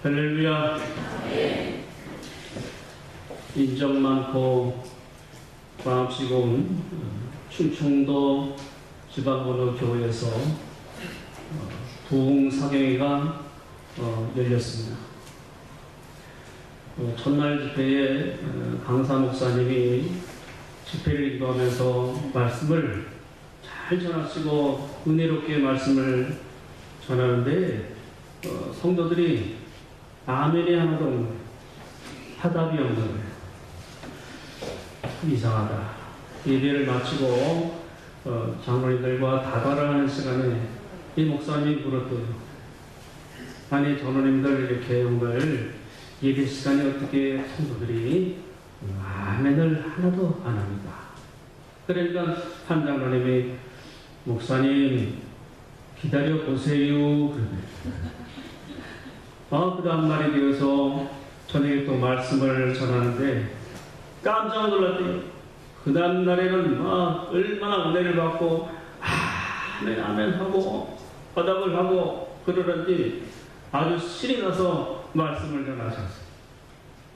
할렐루야. 인정 많고 마음씨 고운 충청도 지방번호 교회에서 부흥사경회가 열렸습니다. 첫날 집회에 강사 목사님이 집회를 인도하면서 말씀을 잘 전하시고 은혜롭게 말씀을 전하는데 성도들이 아멘이 하나도 없는 거예요. 화답이 없는 거예요. 이상하다. 예배를 마치고 장로님들과 다발을 하는 시간에 이 목사님이 물었대요. 아니 전우님들 이렇게 오늘 예배 시간에 어떻게 성도들이 아멘을 하나도 안 합니다. 그러니까 한 장로님이 목사님 기다려 보세요. 그 다음 날이 되어서 저녁에 또 말씀을 전하는데 깜짝 놀랐대요. 그 다음 날에는 얼마나 은혜를 받고 아멘 아멘 하고 화답을 하고 그러는지 아주 신이 나서 말씀을 전하셨어요.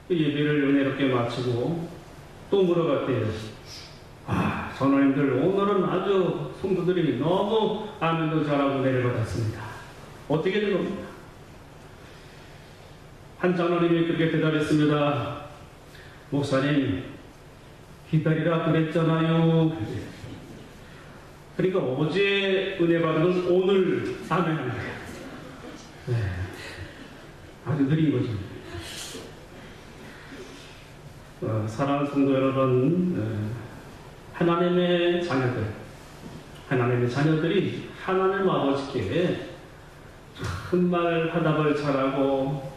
예배를 은혜롭게 마치고 또 물어봤대요. 전우님들 오늘은 아주 성도들이 너무 아멘도 잘하고 은혜를 받았습니다. 어떻게 된 겁니까? 한 장로님이 그렇게 대답했습니다. 목사님 기다리라 그랬잖아요. 그러니까 어제 은혜 받은 건 오늘 아멘 하는 거예요. 아주 느린 거죠. 사랑하는 성도 여러분, 하나님의 자녀들이 하나님 아버지께 정말 화답을 잘하고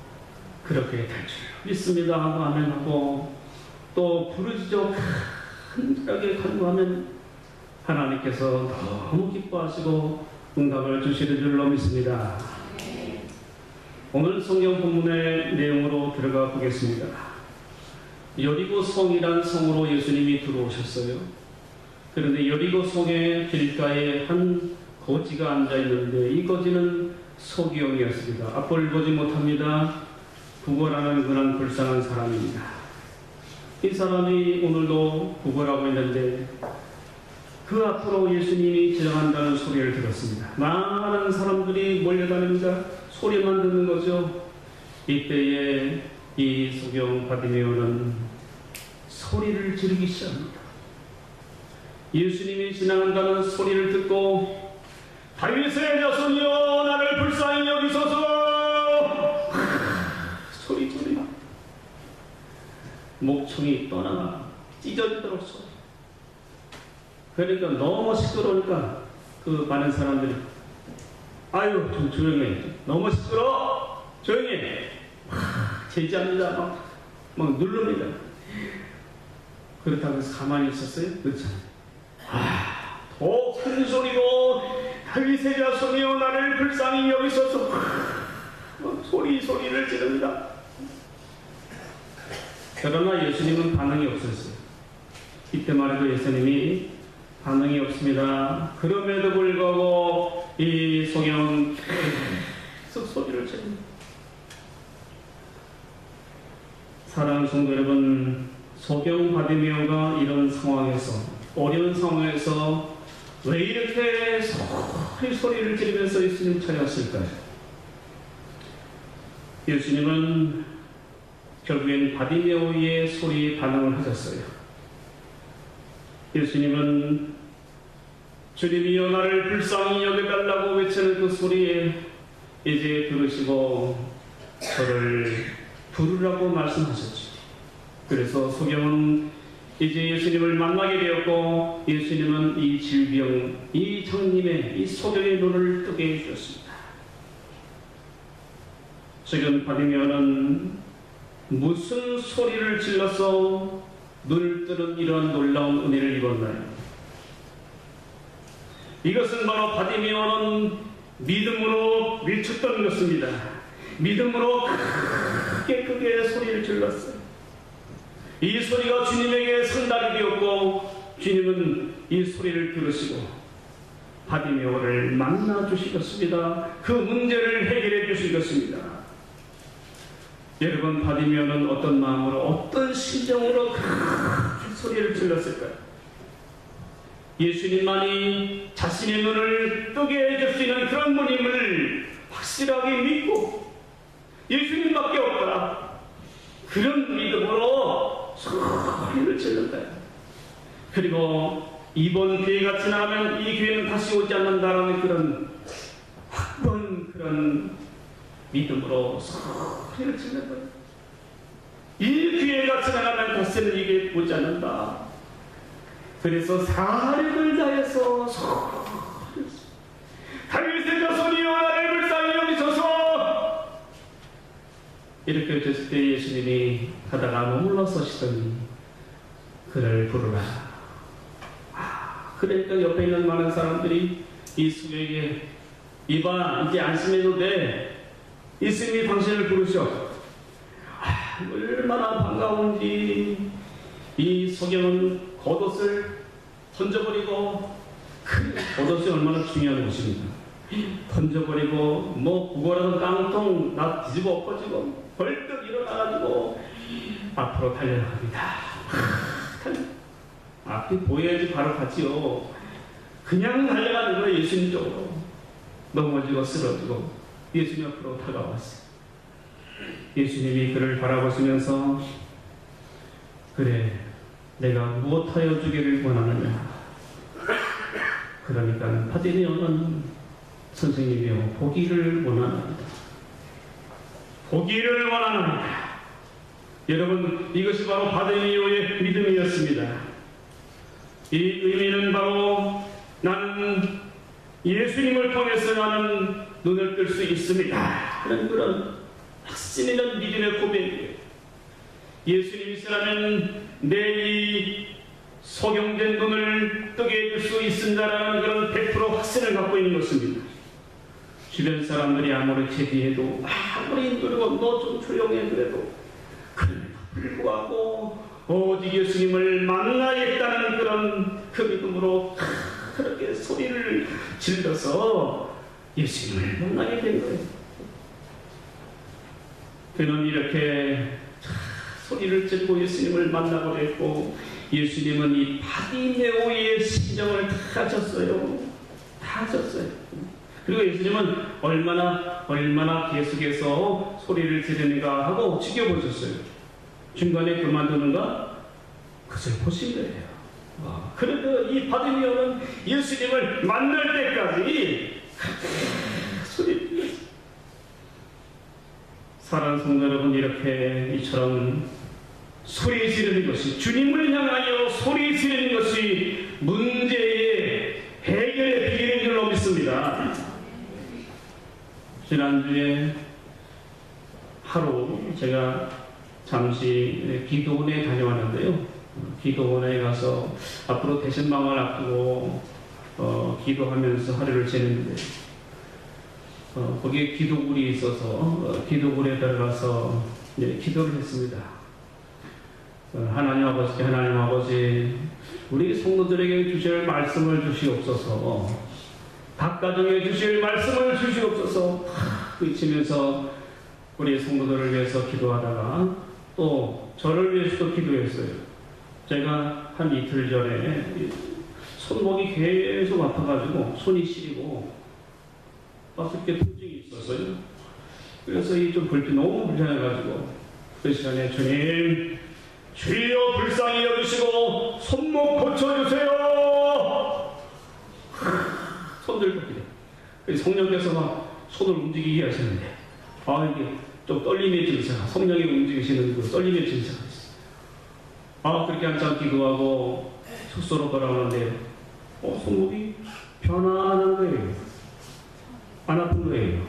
그렇게 될 줄 믿습니다 하고 아멘하고 또 부르짖어 간절하게 간구하면 하나님께서 너무 기뻐하시고 응답을 주시는 줄로 믿습니다. 오늘 성경 본문의 내용으로 들어가 보겠습니다. 여리고 성이란 성으로 예수님이 들어오셨어요. 그런데 여리고 성의 길가에 한 거지가 앉아있는데 이 거지는 소기영이었습니다. 앞을 보지 못합니다. 구걸하는 그런 불쌍한 사람입니다. 이 사람이 오늘도 구걸하고 있는데 그 앞으로 예수님이 지나간다는 소리를 들었습니다. 많은 사람들이 몰려다닙니다. 소리만 듣는 거죠. 이때에 이 소경 바디메오는 소리를 지르기 시작합니다. 예수님이 지나간다는 소리를 듣고 다윗의 자손이여 나를 불쌍히 여기소서. 소리 목청이 떠나가 찢어지도록 소리. 그러니까 너무 시끄러우니까 그 많은 사람들이 좀 조용해. 너무 시끄러워. 조용해. 제지합니다. 막 누릅니다. 그렇다고 해서 가만히 있었어요? 그렇잖아요. 더 큰 소리로 다윗의 자손이여 나를 불쌍히 여기소서. 소리를 지릅니다. 그러나 예수님은 반응이 없었어요. 이때만 해도 예수님이 반응이 없습니다. 그럼에도 불구하고 이 소경은 계속 소리를 지릅니다. 사랑하는 성도 여러분, 소경 바디메오가 이런 상황에서 어려운 상황에서 왜 이렇게 소리를 지르면서 예수님을 찾아왔을까요? 예수님은 결국엔 바디메오의 소리에 반응을 하셨어요. 예수님은 주님이여 나를 불쌍히 여겨달라고 외치는 그 소리에 이제 들으시고 저를 부르라고 말씀하셨죠. 그래서 소경은 이제 예수님을 만나게 되었고 예수님은 이 질병, 이 장님의, 이 소경의 눈을 뜨게 해주셨습니다. 지금 바디메오는 무슨 소리를 질러서 눈을 뜨는 이러한 놀라운 은혜를 입었나요? 이것은 바로 바디메오는 믿음으로 밀쳤던 것입니다. 믿음으로 크게 소리를 질렀어요. 이 소리가 주님에게 상달이 되었고 주님은 이 소리를 들으시고 바디메오를 만나 주시겠습니다. 그 문제를 해결해 주시겠습니다. 여러분, 바디메오는 어떤 마음으로, 어떤 심정으로 큰 소리를 질렀을까요? 예수님만이 자신의 눈을 뜨게 해줄 수 있는 그런 분임을 확실하게 믿고 예수님밖에 없다, 그런 믿음으로 소리를 질렀다. 그리고 이번 기회가 지나면 이 기회는 다시 오지 않는다라는 그런 확고한 그런 믿음으로 소리를 질렀다. 이 기회가 지나가면 다시는 이게 오지 않는다. 그래서 사력을 다해서 소리를, 다윗의 자손이여 나를 불쌍히 여기소서, 이렇게 외쳤을 때 예수님이 가다가 머물러 서시더니 그를 부르라. 그러니까 옆에 있는 많은 사람들이 예수에게, 이봐, 이제 안심해도 돼, 예수님이 당신을 부르셔. 얼마나 반가운지. 이 석영은 겉옷을 던져버리고, 겉옷이 얼마나 중요한 것입니다. 던져버리고 뭐 구걸하던 깡통 나 뒤집어 엎어지고 벌떡 일어나가지고 앞으로 달려나갑니다. 앞이 보여야지 바로 갔지요. 그냥 달려가는 거예요. 예수님 쪽으로. 넘어지고 쓰러지고 예수님 앞으로 다가왔어요. 예수님이 그를 바라보시면서, 그래, 내가 무엇하여 주기를 원하느냐. 그러니까 바디메오는 선생님이요, 보기를 원하나이다. 보기를 원하나이다. 여러분, 이것이 바로 바디메오의 믿음이었습니다. 이 의미는 바로 나는 예수님을 통해서 나는 눈을 뜰 수 있습니다, 그런 확신 있는 믿음의 고백이에요. 예수님이시라면 내 이 소경된 눈을 뜨게 해줄 수 있습니다라는 그런 100% 확신을 갖고 있는 것입니다. 주변 사람들이 아무리 제기해도, 아무리 힘들고 너 좀 조용해 그래도, 그럼에도 불구하고 오직 예수님을 만나겠다는 그런 그 믿음으로 그렇게 소리를 질러서 예수님을 만나게 된 거예요. 그는 이렇게 소리를 지르고 예수님을 만나고 했고, 예수님은 이 바디메오의 심정을 다 아셨어요. 다 아셨어요. 그리고 예수님은 얼마나 계속해서 소리를 지르는가 하고 지켜보셨어요. 중간에 그만두는가? 그것을 보신 거예요. 그래도 이 바디메오는 예수님을 만날 때까지 소리를 질렀어요. 사랑하는 성도 여러분, 이렇게 이처럼 소리 지르는 것이, 주님을 향하여 소리 지르는 것이 문제의 해결의 비결인 줄로 믿습니다. 지난주에 하루 제가 잠시 기도원에 다녀왔는데요. 기도원에 가서 앞으로 대신방을 앞두고 기도하면서 하루를 지냈는데, 거기에 기도굴이 있어서 기도굴에 들어가서 기도를 했습니다. 하나님 아버지, 우리 성도들에게 주실 말씀을 주시옵소서, 각 가정에 주실 말씀을 주시옵소서 외치면서 우리 성도들을 위해서 기도하다가 또 저를 위해서도 기도했어요. 제가 한 이틀 전에 손목이 계속 아파가지고 손이 시리고 빠질 게 통증이 있었어요. 그래서 이 좀 너무 불편해가지고 그 시간에 주여 불쌍히 여기시고 손목 고쳐주세요. 손 들고 기대. 성령께서 막 손을 움직이게 하시는데, 이게 좀 떨림의 증상, 성령이 움직이시는 그 떨림의 증상이 있어요. 그렇게 한참 기도하고 숙소로 돌아오는데 손목이 편안한 거예요. 안 아픈 거예요.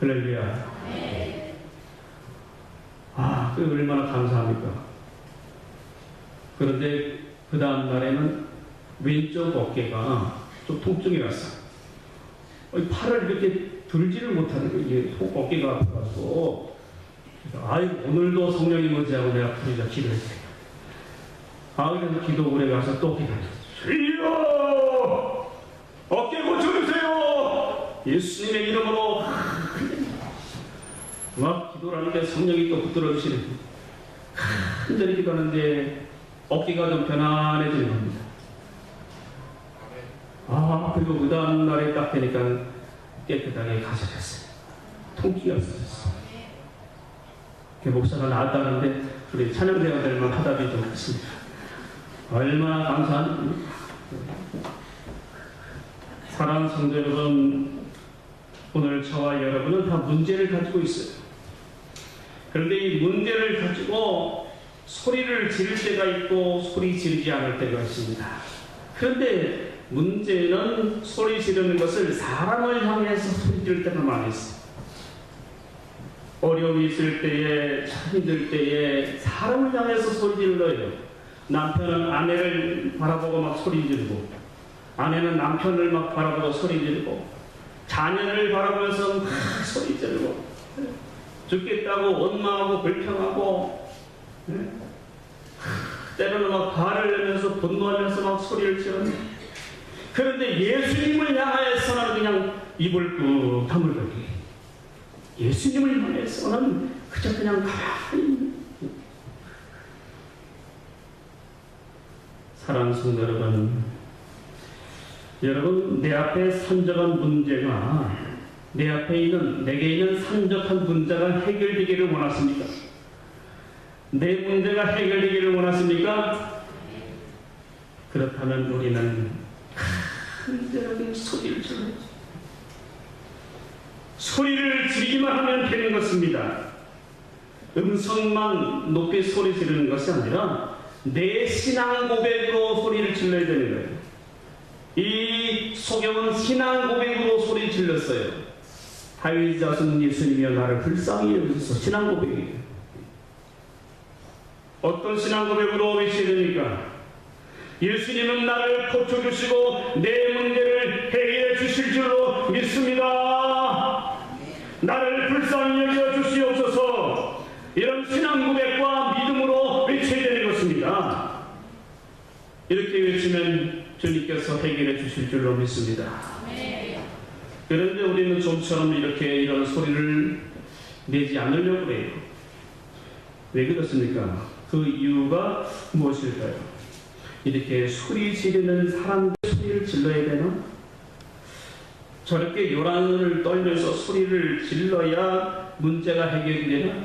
할렐루야. 그게 얼마나 감사합니까? 그런데 그 다음 날에는 왼쪽 어깨가 좀 통증이 났어요. 팔을 이렇게 들지를 못하는 거예요. 어깨가 아파서. 오늘도 성령이 머지하고 내가 부르자 기도했어요. 그래서 기도원에 가서 또 기도했어요. 주여! 어깨 고쳐주세요! 예수님의 이름으로 막 기도 기도하는데 성령이 또 붙들어 주시는 간절히 기도하는데 어깨가 좀 편안해지는 겁니다. 그리고 그 다음 날에 딱 되니까 깨끗하게 가셔졌어요. 통기가 없어졌어요. 목사가 나왔다는데 우리 찬양대원들만 화답이 좀 했습니다. 얼마나 감사한. 사랑하는 성도 여러분, 오늘 저와 여러분은 다 문제를 가지고 있어요. 그런데 이 문제를 가지고 소리를 지를 때가 있고 소리 지르지 않을 때가 있습니다. 그런데 문제는 소리 지르는 것을 사람을 향해서 소리 지를 때가 많이 있어요. 어려움이 있을 때에, 힘들 때에 사람을 향해서 소리 질러요. 남편은 아내를 바라보고 막 소리 지르고, 아내는 남편을 막 바라보고 소리 지르고, 자녀를 바라보면서 막 소리 지르고, 죽겠다고 원망하고 불평하고, 때로는 막 화를 내면서 분노하면서 막 소리를 지르는. 그런데 예수님을 향하여서는 그냥 입을 꾹 다물고, 예수님을 향해서는 그저 그냥 가만히. 사랑하는 성도 여러분, 내 앞에 산적한 문제가, 내 앞에 있는, 내게 있는 산적한 문제가 해결되기를 원하십니까? 내 문제가 해결되기를 원하십니까? 그렇다면 우리는 간절하게 소리를 질러야지. 소리를 지르기만 하면 되는 것입니다. 음성만 높이 소리 지르는 것이 아니라 내 신앙 고백으로 소리를 질러야 되는 거예요. 이 소경은 신앙 고백으로 소리 질렀어요. 다윗 자손 예수님이여 나를 불쌍히 여기소서. 신앙 고백이에요. 어떤 신앙 고백으로 외쳐야 됩니까? 예수님은 나를 고쳐주시고 내 문제를 해결해 주실 줄로 믿습니다. 나를 불쌍히 여겨 주시옵소서. 이런 신앙 고백과 믿음으로 외쳐야 되는 것입니다. 이렇게 외치면 주님께서 해결해 주실 줄로 믿습니다. 그런데 우리는 좀처럼 이렇게 이런 소리를 내지 않으려고 해요. 왜 그렇습니까? 그 이유가 무엇일까요? 이렇게 소리 지르는 사람들 소리를 질러야 되나? 저렇게 요란을 떨면서 소리를 질러야 문제가 해결이 되나?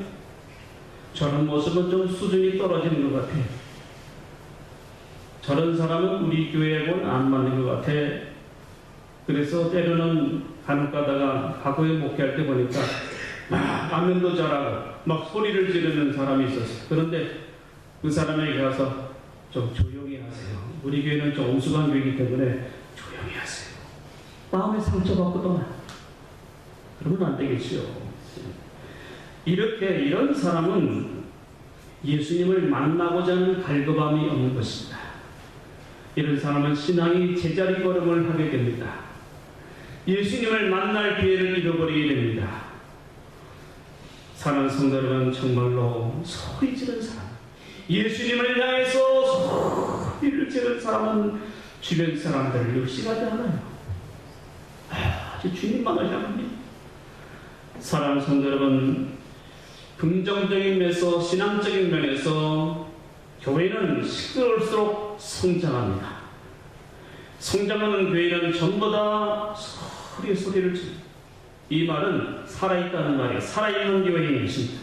저런 모습은 좀 수준이 떨어지는 것 같아. 저런 사람은 우리 교회하고는 안 맞는 것 같아. 그래서 때로는 간혹 가다가 과거에 목회할 때 보니까 막 아멘도 잘하고 막 소리를 지르는 사람이 있었어요. 그런데 그 사람에게 가서 좀 조용히 하세요. 우리 교회는 좀 엄숙한 교회이기 때문에 조용히 하세요. 마음에 상처받고 떠나. 그러면 안 되겠지요. 이런 사람은 예수님을 만나고자 하는 갈급함이 없는 것입니다. 이런 사람은 신앙이 제자리 걸음을 하게 됩니다. 예수님을 만날 기회를 잃어버리게 됩니다. 사랑하는 성도 여러분, 정말로 소리 지른 사람, 예수님을 향해서 소리를 지른 사람은 주변 사람들을 의식하지 않아요. 주님만을 향합니다. 사랑하는 성도 여러분, 긍정적인 면에서, 신앙적인 면에서 교회는 시끄러울수록 성장합니다. 성장하는 교회는 전부 다 소리를 지릅니다. 이 말은 살아있다는 말이에요. 살아있는 교회인 것입니다.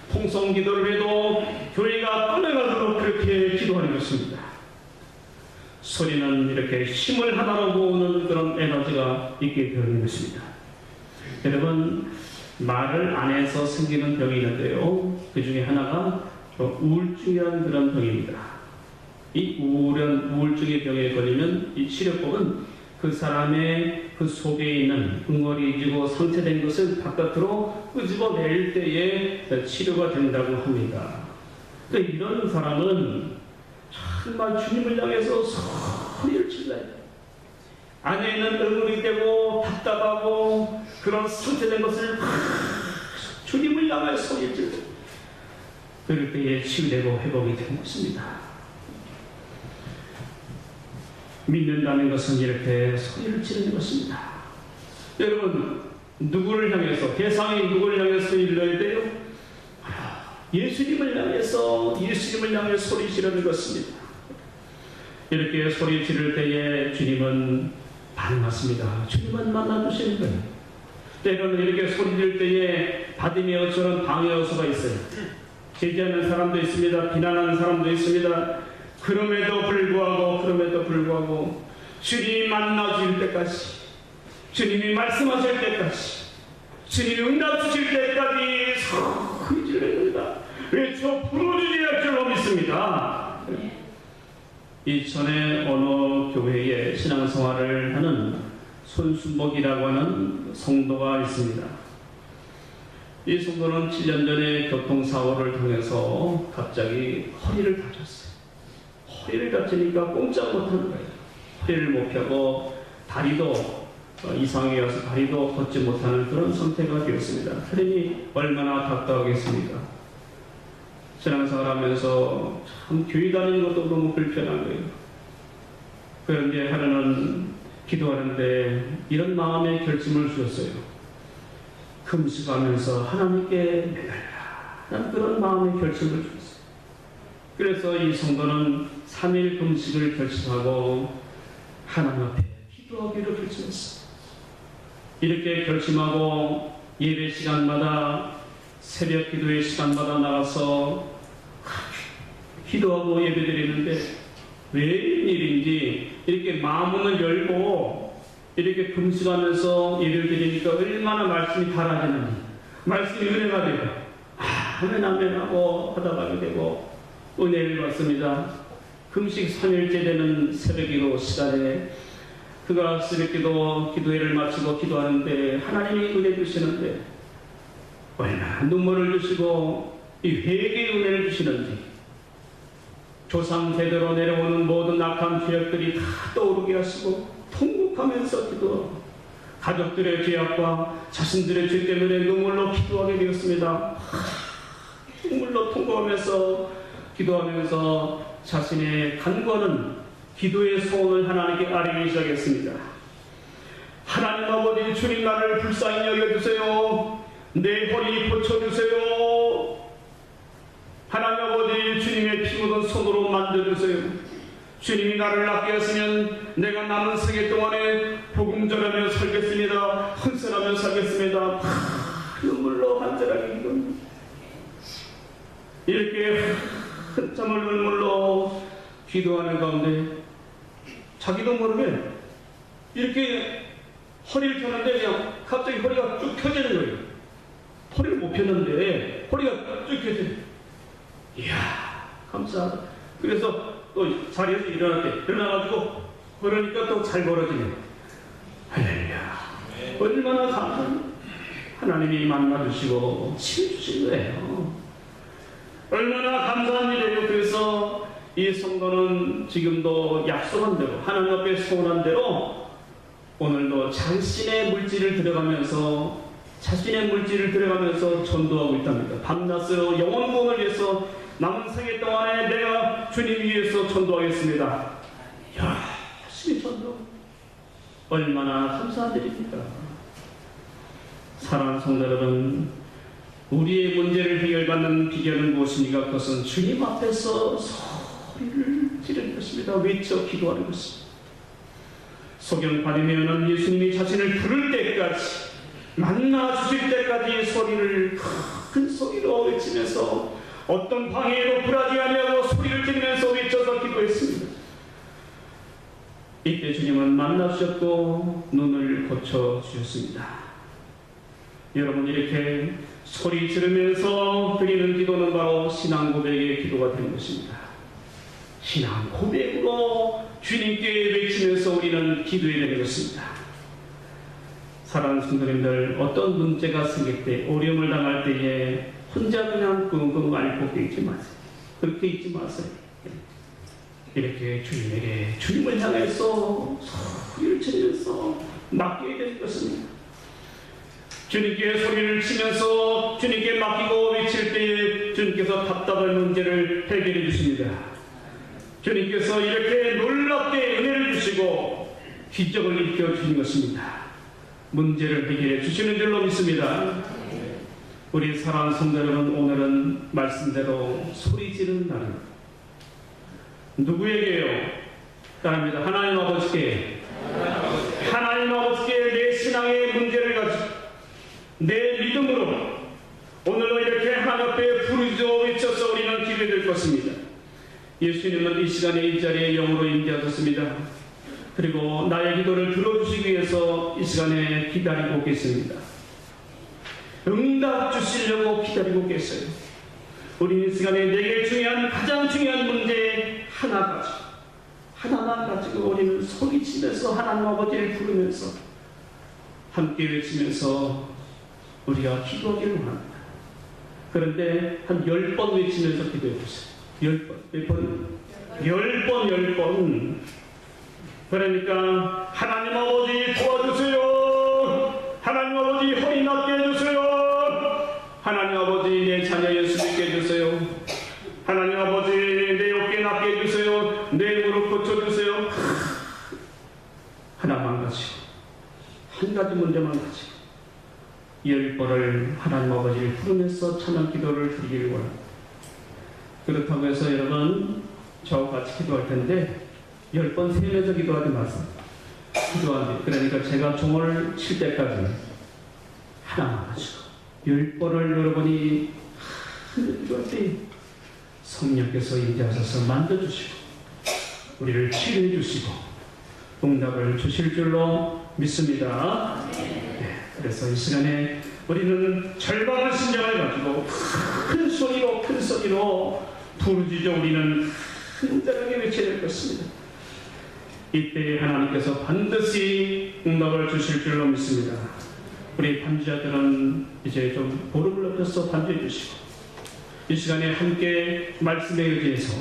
통성 기도를 해도 교회가 떠나가도록 그렇게 기도하는 것입니다. 소리는 이렇게 힘을 하나로 모으는 그런 에너지가 있게 되는 것입니다. 여러분, 말을 안 해서 생기는 병이 있는데요. 그 중에 하나가 우울증이라는 그런 병입니다. 이 우울증의 병에 걸리면 이 치료법은 그 사람의 그 속에 있는 응어리지고 상처된 것을 바깥으로 끄집어낼 때에 치료가 된다고 합니다. 그러니까 이런 사람은 정말 주님을 향해서 소리를 질러야 돼요. 안에 있는 응어리 되고 답답하고 그런 상처된 것을 주님을 향해서 소리를 질러야 돼요. 그럴 때에 치유되고 회복이 되는 것입니다. 믿는다는 것은 이렇게 소리를 지르는 것입니다. 여러분, 누구를 향해서, 대상이 누구를 향해서 일러야 돼요? 예수님을 향해 소리 지르는 것입니다. 이렇게 소리 지를 때에 주님은 반갑습니다. 주님은 만나주시는 거예요. 때로는 이렇게 소리 지를 때에 바디메오처럼 방해 요소가 있어요. 제지하는 사람도 있습니다. 비난하는 사람도 있습니다. 그럼에도 불구하고 주님이 만나주실 때까지, 주님이 말씀하실 때까지, 주님이 응답 주실 때까지 소리 지릅니다. 외쳐 부르짖을 줄로 믿습니다. 이전에 어느 교회에 신앙생활을 하는 손순복이라고 하는 성도가 있습니다. 이 성도는 7년 전에 교통사고를 당해서 갑자기 허리를 다쳤어요. 허리를 다치니까 꼼짝 못하는 거예요. 허리를 못 펴고 다리도 이상하게 와서 다리도 걷지 못하는 그런 상태가 되었습니다. 그러니 얼마나 답답하겠습니까? 신앙생활 하면서 참 교회 다니는 것도 너무 불편한 거예요. 그런데 하루는 기도하는데 이런 마음의 결심을 주셨어요. 금식하면서 하나님께 매달라. 그런 마음의 결심을 주셨어요. 그래서 이 성도는 3일 금식을 결심하고 하나님 앞에 기도하기로 결심했어요. 이렇게 결심하고 예배 시간마다, 새벽 기도의 시간마다 나가서 기도하고 예배드리는데 웬일인지 이렇게 마음을 열고 이렇게 금식하면서 예배를 드리니까 얼마나 말씀이 달아지는지, 말씀이 은혜가 되고 아멘 하고 하다가게 되고 은혜를 받습니다. 금식 3일째 되는 새벽기도 시간에 그가 새벽기도 기도회를 마치고 기도하는데 하나님이 은혜 주시는데 얼마나 눈물을 주시고 이 회개의 은혜를 주시는지, 조상 세대로 내려오는 모든 악한 죄악들이 다 떠오르게 하시고 통곡하면서 기도하고 가족들의 죄악과 자신들의 죄 때문에 눈물로 기도하게 되었습니다. 눈물로 통곡하면서 기도하면서 자신의 간구하는 기도의 소원을 하나님께 아뢰기 시작했습니다. 하나님 아버지, 주님 나를 불쌍히 여겨주세요. 내 허리 고쳐주세요. 하나님 아버지, 주님의 피 묻은 손으로 만져주세요. 주님이 나를 낫게 하시면 내가 남은 생애 동안에 복음 전하며 살겠습니다. 헌신하며 살겠습니다. 눈물로 간절하게 기도합니다. 이렇게 한참을 눈물로 기도하는 가운데 자기도 모르게 이렇게 허리를 펴는데 그냥 갑자기 허리가 쭉 펴지는 거예요. 허리를 못 폈는데 허리가 쭉 펴져요. 이야, 감사하다. 그래서 또 자리에서 일어나가지고 걸으니까 또 잘 걸어지네. 할렐루야. 얼마나 감사합니다. 하나님이 만나주시고 치유주신 거예요. 얼마나 감사한 일이에요. 그래서 이 성도는 지금도 약속한 대로, 하나님 앞에 소원한 대로 오늘도 자신의 물질을 들어가면서 전도하고 있답니다. 밤낮으로 영혼 구원을 위해서 남은 생애 동안에 내가 주님 위해서 전도하겠습니다. 열심히 전도. 얼마나 감사한 일입니까? 사랑하는 성도 여러분, 우리의 문제를 해결받는 비결은 무엇입니까? 그것은 주님 앞에서 소리를 지르는 것입니다. 외쳐 기도하는 것입니다. 소경받으면 예수님이 자신을 부를 때까지, 만나 주실 때까지 소리를 큰 소리로 외치면서 어떤 방해에도 굴하지 아니하고 소리를 지르면서 외쳐서 기도했습니다. 이때 주님은 만나 주셨고 눈을 고쳐 주셨습니다. 여러분, 이렇게 소리 지르면서 드리는 기도는 바로 신앙 고백의 기도가 되는 것입니다. 신앙 고백으로 주님께 외치면서 우리는 기도해야 되는 것입니다. 사랑하는 성도님들, 어떤 문제가 생길 때, 어려움을 당할 때에 혼자 그냥 끙끙 앓고 있지 마세요. 그렇게 있지 마세요. 이렇게 주님을 향해서 소리를 치면서 맡겨야 되는 것입니다. 주님께 소리를 치면서 주님께 맡기고 외칠 때에 주님께서 답답한 문제를 해결해 주십니다. 주님께서 이렇게 놀랍게 은혜를 주시고 기적을 일으켜 주신 것입니다. 문제를 해결해 주시는 줄로 믿습니다. 우리 사랑하는 성도 여러분, 오늘은 말씀대로 소리 지르는 날입니다. 누구에게요? 따릅니다. 하나님 아버지께. 하나님 아버지께 내 신앙의 문제를 가지고 내 믿음으로 오늘도 이렇게 하나님 앞에 부르짖어 외쳐서 우리는 기도될 것입니다. 예수님은 이 시간에 이 자리에 영으로 임재하셨습니다. 그리고 나의 기도를 들어주시기 위해서 이 시간에 기다리고 계십니다. 응답 주시려고 기다리고 계세요. 우리는 이 시간에 내게 가장 중요한 문제 하나만 가지고 우리는 소리치면서 하나님 아버지를 부르면서 함께 외치면서 우리가 기도하기를 원합니다. 그런데 한 10번 외치면서 기도해 보세요. 10번. 몇 번? 10번. 그러니까 하나님 아버지 도와주세요. 하나님 아버지 허리 낫게 해주세요. 하나님 아버지 내 자녀 예수 믿게 해주세요. 하나님 아버지 내 어깨 낫게 해주세요. 내 무릎 고쳐주세요. 하나만 가지고 한 가지 문제만 가지고 10번을 하나님 아버지를 부르면서 찬양 기도를 드리기를 원합니다. 그렇다고 해서 여러분 저와 같이 기도할 텐데 10번 세면서 기도하지 마세요. 기도하는데 그러니까 제가 종을 칠 때까지 하나만 가지고 10번을 여러분이 기도할 때 성령께서 임재하셔서 만져주시고 우리를 치료해 주시고 응답을 주실 줄로 믿습니다. 네, 그래서 이 시간에 우리는 절박한 심정을 가지고 큰 소리로 부르짖어 우리는 간절하게 외쳐야 될 것입니다. 이때 하나님께서 반드시 응답을 주실 줄로 믿습니다. 우리 반주자들은 이제 좀 보름을 높여서 반주해 주시고 이 시간에 함께 말씀에 의지해서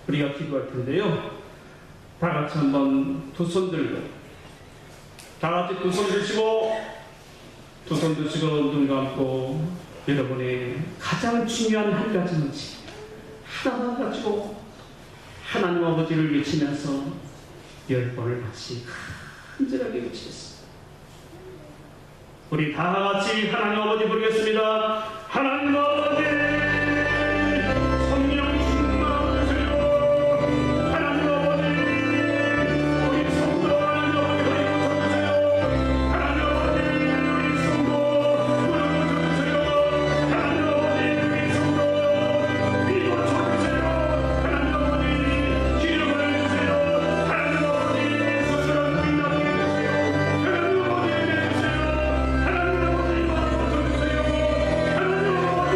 우리가 기도할 텐데요. 다 같이 한번 두 손 들고 다 같이 두 손 드시고 눈 감고 여러분의 가장 중요한 한 가지 문제 하나만 가지고 하나님 아버지를 외치면서 10번을 같이 간절하게 외치겠습니다. 우리 다 같이 하나님 아버지 부르겠습니다. 하나님 아버지 성령 충만하세요. 하나님 아버지 우리 성도 하나님 아버지 고쳐주세요. 하나님 아버지 우리 성도 고쳐주세요. 하나님 아버지 우리 성도 고쳐주세요. 하나님 아버지 기름을 주세요. 하나님 아버지 수술을 빛나게 해주세요. 하나님 아버지 해주세요. 하나님 아버지 고쳐주세요. 하나님 아버지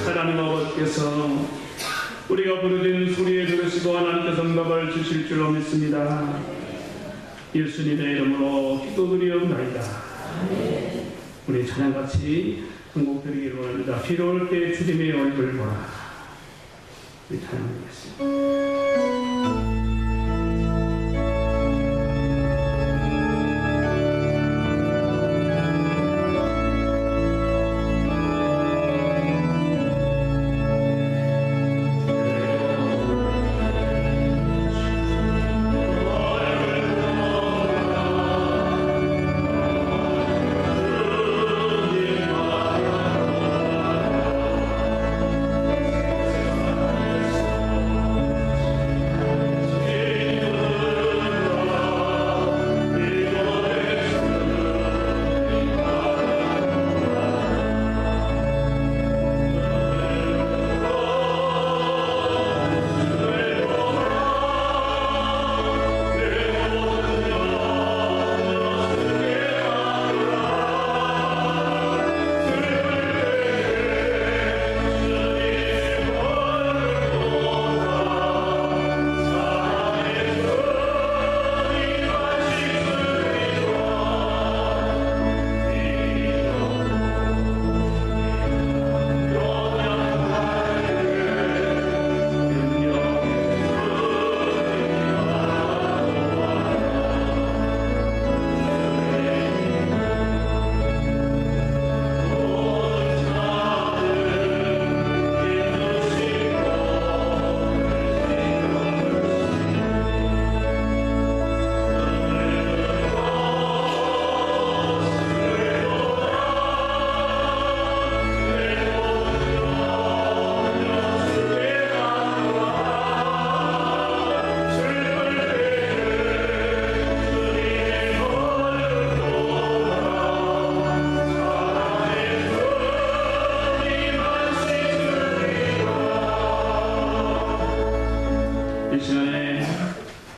하나님 아버지께서 우리가 부르짖는 소리에 들으시고 하나님께서 응답을 주실 줄로 믿습니다. 예수님의 이름으로 기도드리옵나이다. 우리 찬양같이 한 곡 드리기를 원합니다. 비로울 때 주님의 얼굴 보라. 우리 찬양하겠습니다.